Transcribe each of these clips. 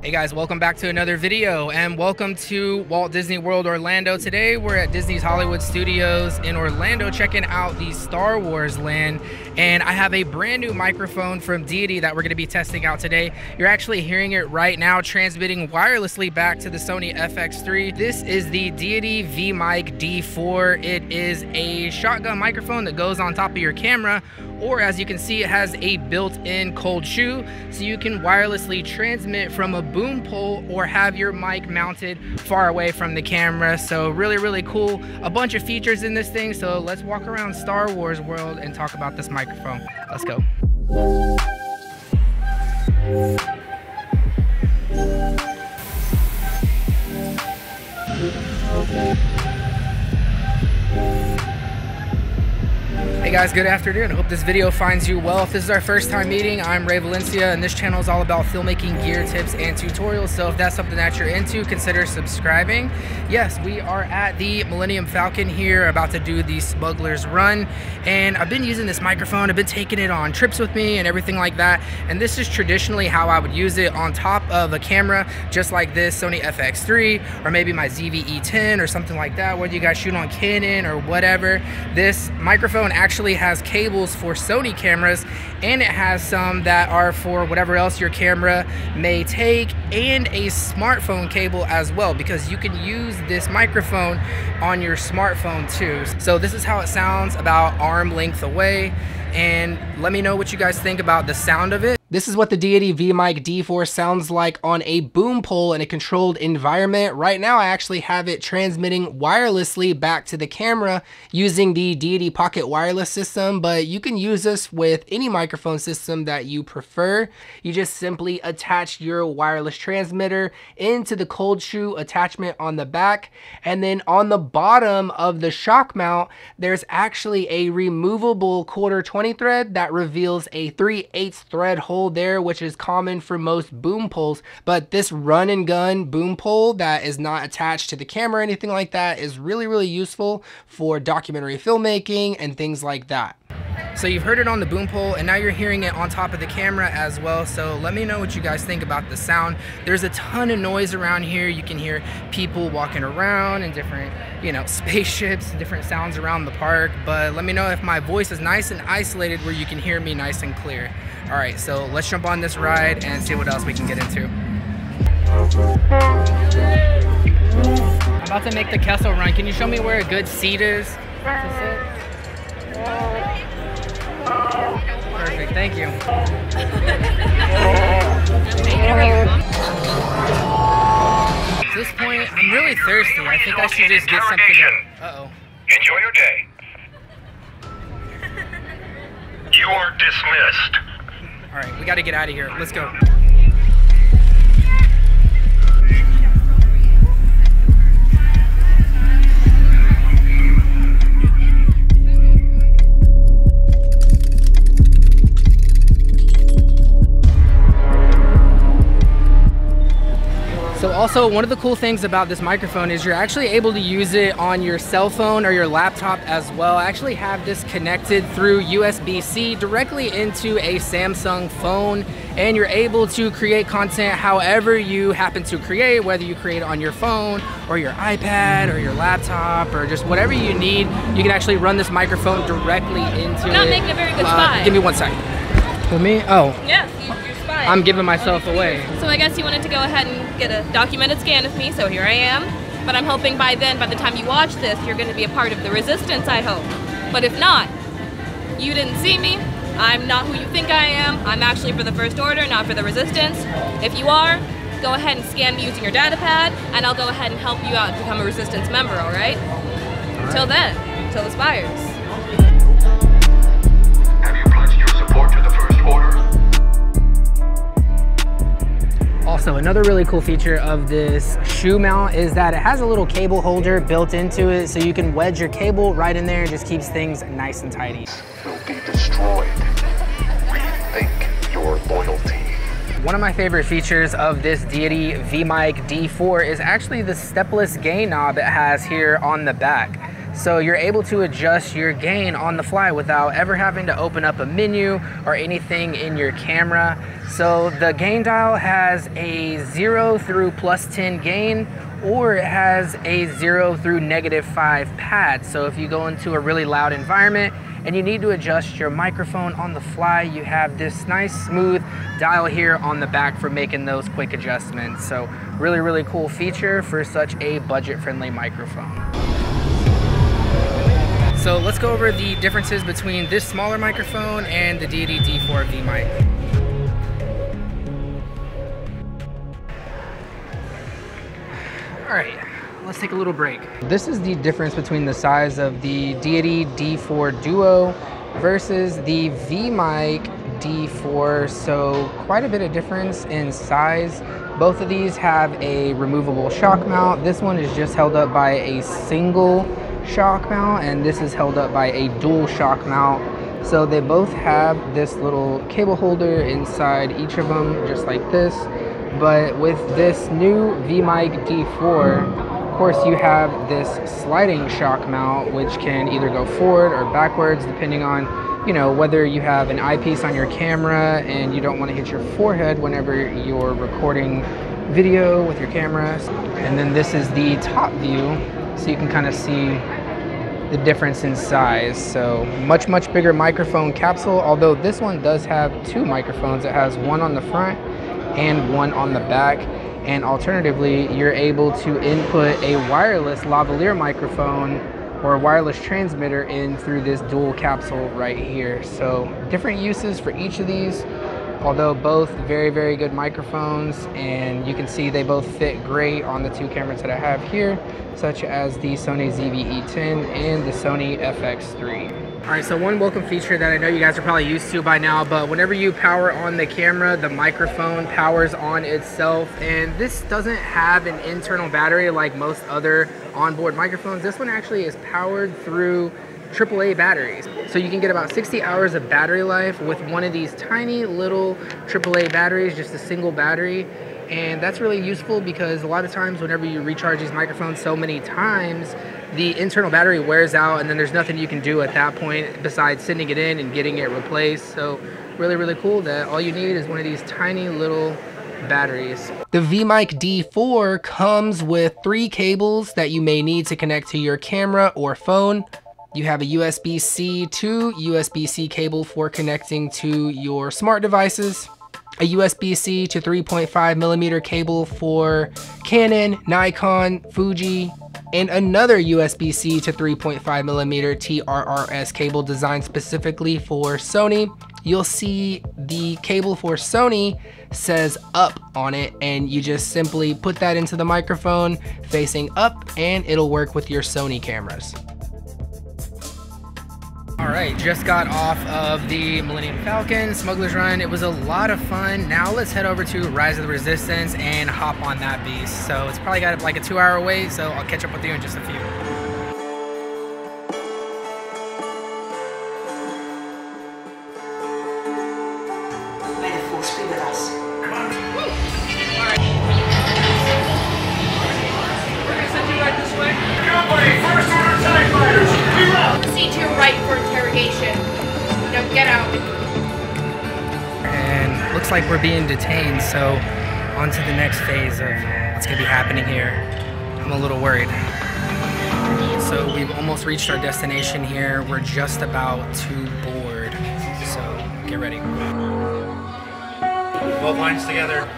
Hey guys, welcome back to another video and welcome to Walt Disney World Orlando. Today we're at Disney's Hollywood Studios in Orlando checking out the Star Wars land, and I have a brand new microphone from Deity that we're going to be testing out today. You're actually hearing it right now transmitting wirelessly back to the Sony FX3. This is the Deity V-Mic D4. It is a shotgun microphone that goes on top of your camera, or as you can see, it has a built-in cold shoe, so you can wirelessly transmit from a boom pole or have your mic mounted far away from the camera. So really cool. A bunch of features in this thing. So let's walk around Star Wars world and talk about this microphone. Let's go. Hey guys, good afternoon. I hope this video finds you well. If this is our first time meeting, I'm Valencia, and this channel is all about filmmaking gear tips and tutorials. So if that's something that you're into, consider subscribing. Yes, we are at the Millennium Falcon here, about to do the Smuggler's Run. And I've been using this microphone. I've been taking it on trips with me and everything like that. And this is traditionally how I would use it, on top of a camera, just like this Sony FX3, or maybe my ZV-E10 or something like that, whether you guys shoot on Canon or whatever. This microphone actually has cables for Sony cameras, and it has some that are for whatever else your camera may take, and a smartphone cable as well, because you can use this microphone on your smartphone too. So this is how it sounds about arm length away, and let me know what you guys think about the sound of it. This is what the Deity V-Mic D4 sounds like on a boom pole in a controlled environment. Right now I actually have it transmitting wirelessly back to the camera using the Deity Pocket Wireless system, but you can use this with any microphone system that you prefer. You just simply attach your wireless transmitter into the cold shoe attachment on the back, and then on the bottom of the shock mount there's actually a removable 1/4 20 thread that reveals a 3/8 thread hole there, which is common for most boom poles. But this run and gun boom pole that is not attached to the camera or anything like that is really useful for documentary filmmaking and things like that. So you've heard it on the boom pole, and now you're hearing it on top of the camera as well. So let me know what you guys think about the sound. There's a ton of noise around here. You can hear people walking around and different, spaceships, different sounds around the park. But let me know if my voice is nice and isolated where you can hear me nice and clear. All right, so let's jump on this ride and see what else we can get into. I'm about to make the Kessel Run. Can you show me where a good seat is to sit? Perfect, thank you. At this point, I'm really thirsty. I think I should just get something to... Uh-oh. Enjoy your day. You are dismissed. All right, we got to get out of here. Let's go. So also, one of the cool things about this microphone is you're actually able to use it on your cell phone or your laptop as well. I actually have this connected through USB-C directly into a Samsung phone, and you're able to create content however you happen to create, whether you create it on your phone or your iPad or your laptop or just whatever you need. You can actually run this microphone directly into it. Not making a very good spy. Give me 1 second. For me? Oh. Yes, you're spying. I'm giving myself away. So I guess you wanted to go ahead and get a documented scan of me, so here I am. But I'm hoping by then, by the time you watch this, you're going to be a part of the resistance, I hope. But if not, you didn't see me. I'm not who you think I am. I'm actually for the First Order, not for the Resistance. If you are, go ahead and scan me using your data pad, and I'll go ahead and help you out to become a Resistance member, all right? Until then, until the spires. Have you pledged your support to the First Order? Also, another really cool feature of this shoe mount is that it has a little cable holder built into it, so you can wedge your cable right in there. It just keeps things nice and tidy. Will be destroyed. Rethink your loyalty. One of my favorite features of this Deity V-Mic D4 is actually the stepless gain knob it has here on the back. So you're able to adjust your gain on the fly without ever having to open up a menu or anything in your camera. So the gain dial has a 0 through +10 gain, or it has a 0 through -5 pad. So if you go into a really loud environment and you need to adjust your microphone on the fly, you have this nice smooth dial here on the back for making those quick adjustments. So really, really cool feature for such a budget-friendly microphone. So let's go over the differences between this smaller microphone and the Deity D4 V-Mic. All right, let's take a little break. This is the difference between the size of the Deity D4 Duo versus the V-Mic D4. So quite a bit of difference in size. Both of these have a removable shock mount. This one is just held up by a single shock mount, and this is held up by a dual shock mount. So they both have this little cable holder inside each of them, just like this. But with this new V-Mic D4, of course, you have this sliding shock mount, which can either go forward or backwards, depending on, you know, whether you have an eyepiece on your camera and you don't want to hit your forehead whenever you're recording video with your camera. And then this is the top view, so you can kind of see the difference in size. So much bigger microphone capsule, although this one does have two microphones. It has one on the front and one on the back, and alternatively you're able to input a wireless lavalier microphone or a wireless transmitter in through this dual capsule right here. So different uses for each of these, although both very good microphones, and you can see they both fit great on the two cameras that I have here, such as the Sony ZV-E10 and the Sony FX3. All right, so one welcome feature that I know you guys are probably used to by now, but whenever you power on the camera, the microphone powers on itself, and this doesn't have an internal battery like most other onboard microphones. This one actually is powered through AAA batteries. So you can get about 60 hours of battery life with one of these tiny little AAA batteries, just a single battery. And that's really useful because a lot of times whenever you recharge these microphones so many times, the internal battery wears out, and then there's nothing you can do at that point besides sending it in and getting it replaced. So really cool that all you need is one of these tiny little batteries. The V-Mic D4 comes with 3 cables that you may need to connect to your camera or phone. You have a USB-C to USB-C cable for connecting to your smart devices, a USB-C to 3.5mm cable for Canon, Nikon, Fuji, and another USB-C to 3.5mm TRRS cable designed specifically for Sony. You'll see the cable for Sony says up on it, and you just simply put that into the microphone facing up and it'll work with your Sony cameras. All right, just got off of the Millennium Falcon Smuggler's Run. It was a lot of fun. Now let's head over to Rise of the Resistance and hop on that beast. So it's probably got like a 2-hour wait, so I'll catch up with you in just a few. May the force be with us. Come on. Woo! All right. We're gonna send you right this way. Company, first order TIE fighters, we route! Proceed to your right for interrogation. Now get out. And looks like we're being detained, so on to the next phase of what's gonna be happening here. I'm a little worried. So we've almost reached our destination here. We're just about to board, so get ready. Both lines together.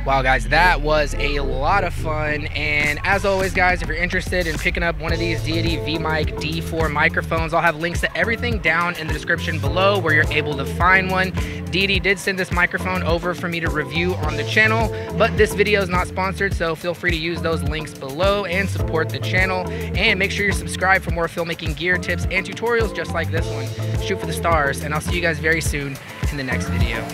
Wow guys, that was a lot of fun, and as always guys, if you're interested in picking up one of these Deity V-Mic D4 microphones, I'll have links to everything down in the description below where you're able to find one. Deity did send this microphone over for me to review on the channel, but this video is not sponsored, so feel free to use those links below and support the channel, and make sure you're subscribed for more filmmaking gear tips and tutorials just like this one. Shoot for the stars, and I'll see you guys very soon in the next video.